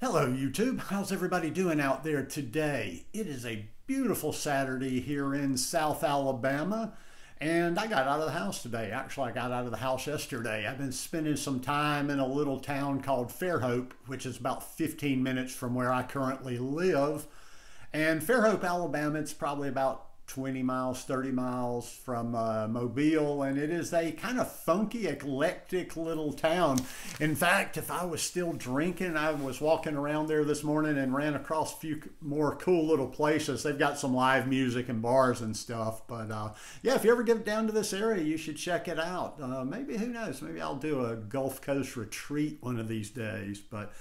Hello YouTube, how's everybody doing out there today? It is a beautiful Saturday here in South Alabama and I got out of the house today. Actually, I got out of the house yesterday. I've been spending some time in a little town called Fairhope, which is about 15 minutes from where I currently live. And Fairhope, Alabama, it's probably about 20 miles, 30 miles from Mobile, and it is a kind of funky, eclectic little town. In fact, if I was still drinking, I was walking around there this morning and ran across a few more cool little places. They've got some live music and bars and stuff, but yeah, if you ever get down to this area, you should check it out. Maybe, who knows, maybe I'll do a Gulf Coast retreat one of these days, but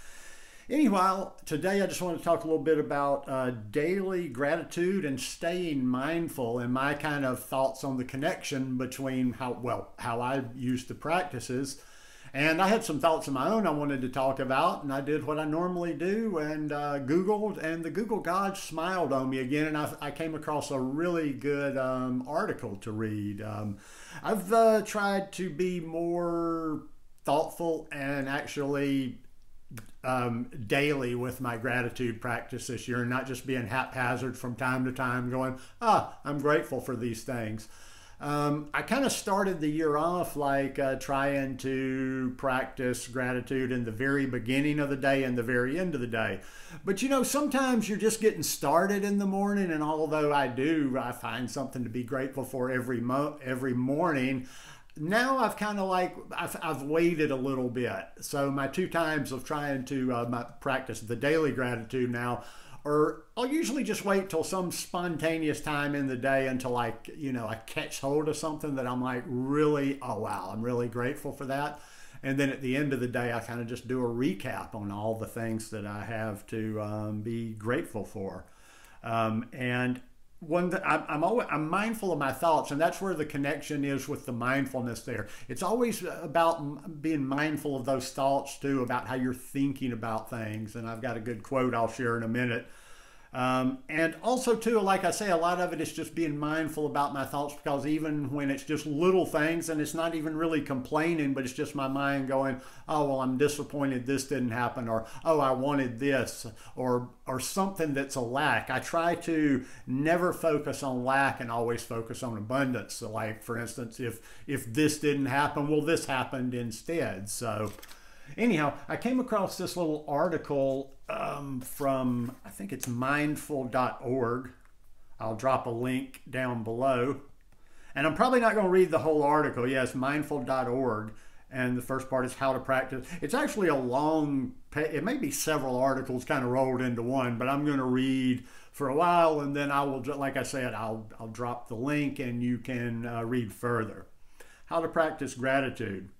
anyhow, today I just want to talk a little bit about daily gratitude and staying mindful and my kind of thoughts on the connection between how I use the practices. And I had some thoughts of my own I wanted to talk about, and I did what I normally do and Googled, and the Google God smiled on me again, and I came across a really good article to read. I've tried to be more thoughtful and actually daily with my gratitude practice this year, and not just being haphazard from time to time going, I'm grateful for these things. I kind of started the year off like trying to practice gratitude in the very beginning of the day and the very end of the day. But you know, sometimes you're just getting started in the morning, and although I find something to be grateful for every morning, now I've kind of like, I've waited a little bit. So my 2 times of trying to practice the daily gratitude now, or I'll usually just wait till some spontaneous time in the day until I catch hold of something that I'm like really, oh wow, I'm really grateful for that. And then at the end of the day, I kind of just do a recap on all the things that I have to be grateful for. And one that I'm mindful of my thoughts, and that's where the connection is with the mindfulness there. It's always about being mindful of those thoughts too, about how you're thinking about things. And I've got a good quote I'll share in a minute. And also too, like I say, a lot of it is just being mindful about my thoughts, because even when it's just little things and it's not even really complaining, but it's just my mind going, oh, well, I'm disappointed this didn't happen, or, oh, I wanted this, or something that's a lack. I try to never focus on lack and always focus on abundance. So like, for instance, if this didn't happen, well, this happened instead. So anyhow, I came across this little article from, I think it's mindful.org. I'll drop a link down below. And I'm probably not going to read the whole article. Yes, mindful.org. And the first part is how to practice. It's actually a long, it may be several articles kind of rolled into one, but I'm going to read for a while, and then I will, like I said, I'll drop the link and you can read further. How to practice gratitude.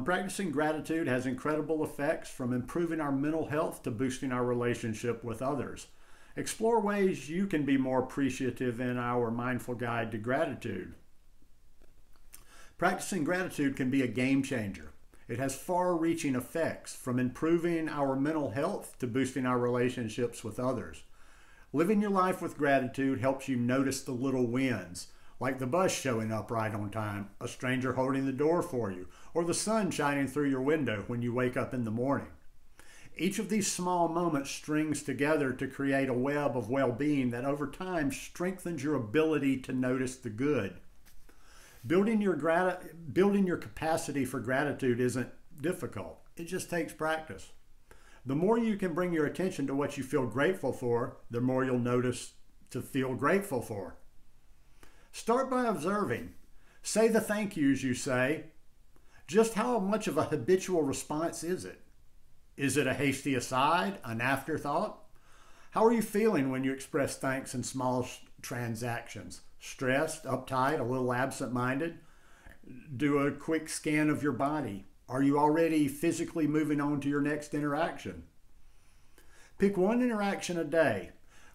Practicing gratitude has incredible effects, from improving our mental health to boosting our relationship with others. Explore ways you can be more appreciative in our mindful guide to gratitude. Practicing gratitude can be a game changer. It has far-reaching effects, from improving our mental health to boosting our relationships with others. Living your life with gratitude helps you notice the little wins, like the bus showing up right on time, a stranger holding the door for you, or the sun shining through your window when you wake up in the morning. Each of these small moments strings together to create a web of well-being that over time strengthens your ability to notice the good. Building your capacity for gratitude isn't difficult. It just takes practice. The more you can bring your attention to what you feel grateful for, the more you'll notice to feel grateful for. Start by observing. Say the thank yous you say. Just how much of a habitual response is it? Is it a hasty aside, an afterthought? How are you feeling when you express thanks in small transactions? Stressed, uptight, a little absent-minded? Do a quick scan of your body. Are you already physically moving on to your next interaction? Pick one interaction a day.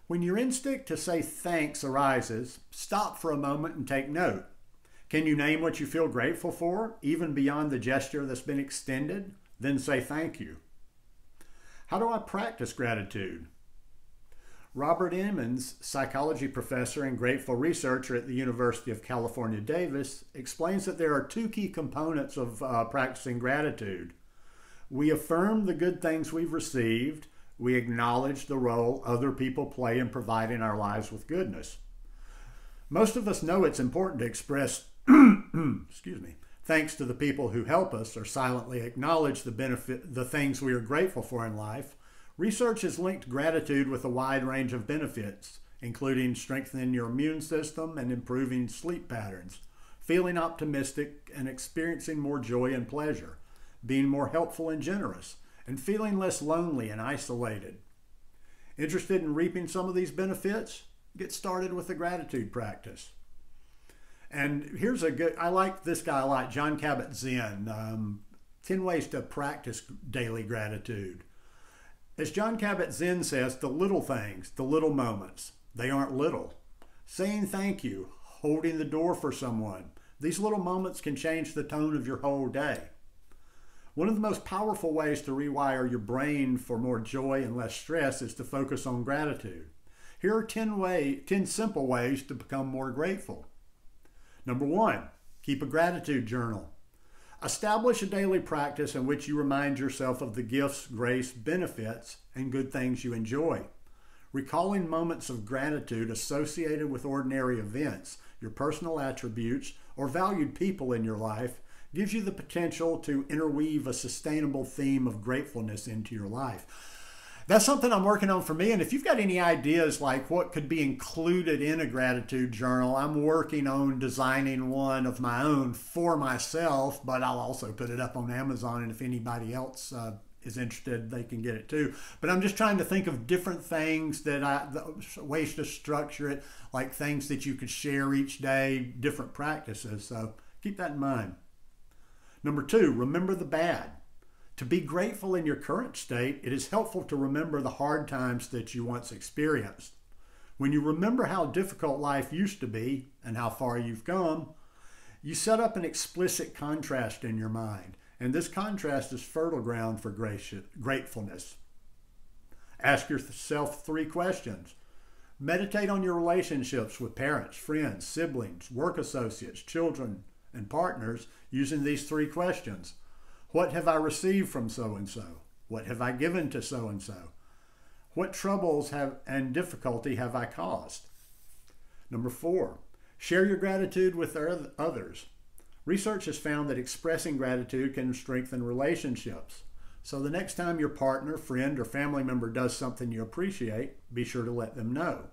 When your instinct to say thanks arises, stop for a moment and take note. Can you name what you feel grateful for, even beyond the gesture that's been extended? Then say thank you. How do I practice gratitude? Robert Emmons, psychology professor and grateful researcher at the University of California, Davis, explains that there are 2 key components of practicing gratitude. We affirm the good things we've received. We acknowledge the role other people play in providing our lives with goodness. Most of us know it's important to express excuse me, thanks to the people who help us or silently acknowledge the things we are grateful for in life. Research has linked gratitude with a wide range of benefits, including strengthening your immune system and improving sleep patterns, feeling optimistic and experiencing more joy and pleasure, being more helpful and generous, and feeling less lonely and isolated. Interested in reaping some of these benefits? Get started with the gratitude practice. And here's I like this guy a lot, John Kabat-Zinn, 10 ways to practice daily gratitude. As John Kabat-Zinn says, the little things, the little moments, they aren't little. Saying thank you, holding the door for someone, these little moments can change the tone of your whole day. One of the most powerful ways to rewire your brain for more joy and less stress is to focus on gratitude. Here are 10 simple ways to become more grateful. Number 1, keep a gratitude journal. Establish a daily practice in which you remind yourself of the gifts, grace, benefits, and good things you enjoy. Recalling moments of gratitude associated with ordinary events, your personal attributes, or valued people in your life gives you the potential to interweave a sustainable theme of gratefulness into your life. That's something I'm working on for me, and if you've got any ideas like what could be included in a gratitude journal, I'm working on designing one of my own for myself, but I'll also put it up on Amazon, and if anybody else is interested, they can get it too. But I'm just trying to think of different things ways to structure it, like things that you could share each day, different practices. So keep that in mind. Number 2, remember the bad. To be grateful in your current state, it is helpful to remember the hard times that you once experienced. When you remember how difficult life used to be and how far you've come, you set up an explicit contrast in your mind, and this contrast is fertile ground for gratefulness. Ask yourself 3 questions. Meditate on your relationships with parents, friends, siblings, work associates, children, and partners using these 3 questions. What have I received from so-and-so? What have I given to so-and-so? What troubles and difficulty have I caused? Number 4, share your gratitude with others. Research has found that expressing gratitude can strengthen relationships. So the next time your partner, friend, or family member does something you appreciate, be sure to let them know.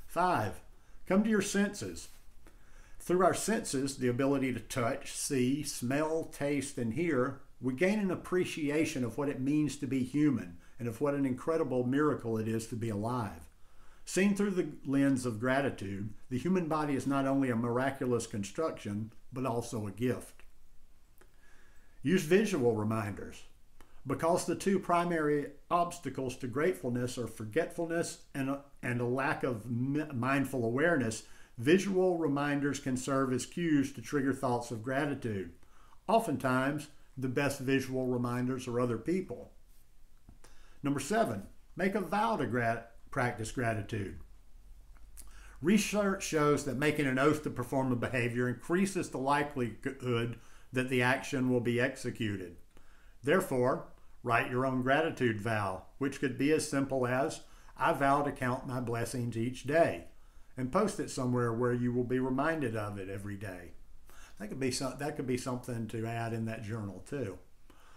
5, come to your senses. Through our senses, the ability to touch, see, smell, taste, and hear, we gain an appreciation of what it means to be human and of what an incredible miracle it is to be alive. Seen through the lens of gratitude, the human body is not only a miraculous construction, but also a gift. Use visual reminders. Because the 2 primary obstacles to gratefulness are forgetfulness and a lack of mindful awareness, visual reminders can serve as cues to trigger thoughts of gratitude. Oftentimes, the best visual reminders are other people. Number 7, make a vow to practice gratitude. Research shows that making an oath to perform a behavior increases the likelihood that the action will be executed. Therefore, write your own gratitude vow, which could be as simple as, I vow to count my blessings each day, and post it somewhere where you will be reminded of it every day. That could be something to add in that journal too.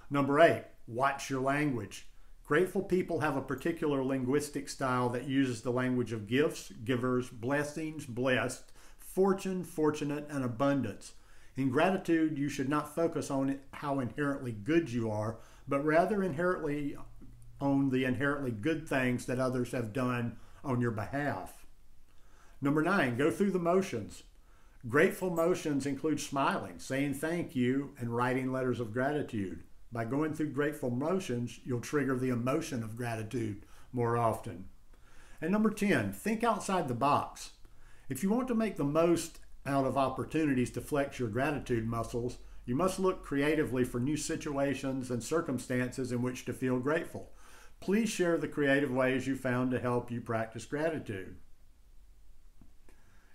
Number 8, watch your language. Grateful people have a particular linguistic style that uses the language of gifts, givers, blessings, blessed, fortune, fortunate, and abundance. In gratitude, you should not focus on how inherently good you are, but rather inherently on the inherently good things that others have done on your behalf. Number 9, go through the motions. Grateful motions include smiling, saying thank you, and writing letters of gratitude. By going through grateful motions, you'll trigger the emotion of gratitude more often. And number 10, think outside the box. If you want to make the most out of opportunities to flex your gratitude muscles, you must look creatively for new situations and circumstances in which to feel grateful. Please share the creative ways you found to help you practice gratitude.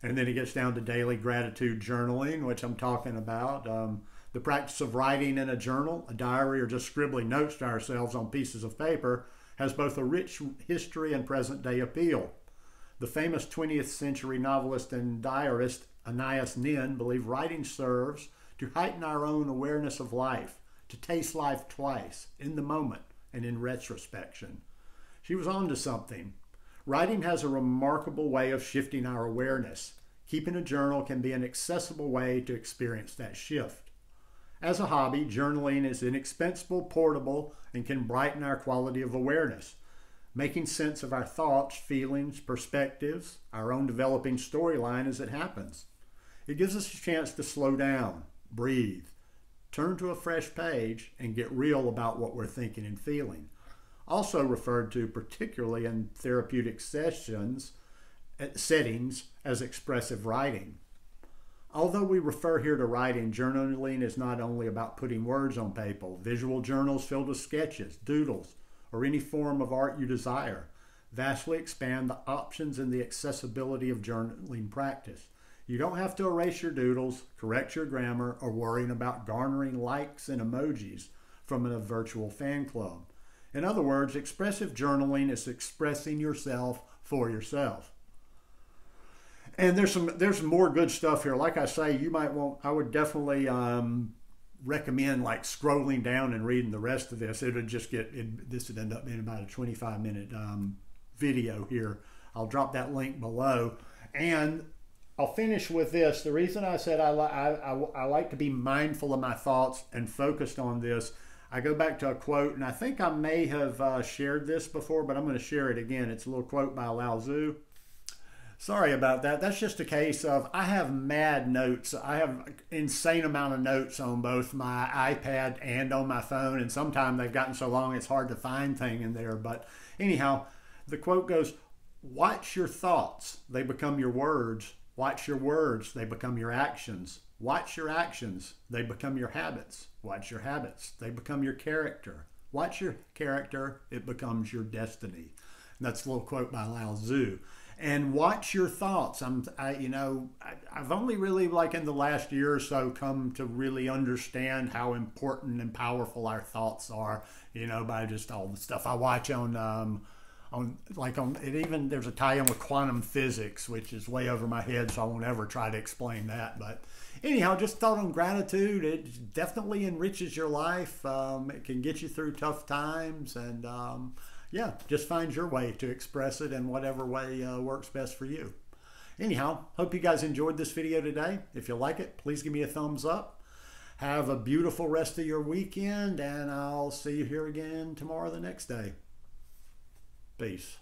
And then it gets down to daily gratitude journaling, which I'm talking about. The practice of writing in a journal, a diary, or just scribbling notes to ourselves on pieces of paper has both a rich history and present-day appeal. The famous 20th century novelist and diarist Anais Nin believed writing serves to heighten our own awareness of life, to taste life twice, in the moment and in retrospection. She was on to something. Writing has a remarkable way of shifting our awareness. Keeping a journal can be an accessible way to experience that shift. As a hobby, journaling is inexpensive, portable, and can brighten our quality of awareness, making sense of our thoughts, feelings, perspectives, our own developing storyline as it happens. It gives us a chance to slow down, breathe, turn to a fresh page, and get real about what we're thinking and feeling. Also referred to, particularly in therapeutic settings, as expressive writing. Although we refer here to writing, journaling is not only about putting words on paper. Visual journals filled with sketches, doodles, or any form of art you desire vastly expand the options and the accessibility of journaling practice. You don't have to erase your doodles, correct your grammar, or worrying about garnering likes and emojis from a virtual fan club. In other words, expressive journaling is expressing yourself for yourself. And there's more good stuff here. Like I say, I would definitely recommend like scrolling down and reading the rest of this. This would end up being about a 25-minute video here. I'll drop that link below. And I'll finish with this. The reason I said I like to be mindful of my thoughts and focused on this, I go back to a quote, and I think I may have shared this before, but I'm going to share it again. It's a little quote by Lao Tzu. Sorry about that. That's just a case of I have mad notes. I have insane amount of notes on both my iPad and on my phone, and sometimes they've gotten so long it's hard to find things in there. But anyhow, the quote goes, "Watch your thoughts, they become your words. Watch your words, they become your actions. Watch your actions, they become your habits. Watch your habits, they become your character. Watch your character, it becomes your destiny." And that's a little quote by Lao Tzu. And watch your thoughts. I've only really, like in the last year or so, come to really understand how important and powerful our thoughts are. By just all the stuff I watch there's a tie-in with quantum physics, which is way over my head, so I won't ever try to explain that. But anyhow, just thought on gratitude. It definitely enriches your life. It can get you through tough times, and yeah, just find your way to express it in whatever way works best for you. Anyhow, hope you guys enjoyed this video today. If you like it, please give me a thumbs up. Have a beautiful rest of your weekend, and I'll see you here again tomorrow, the next day. Peace.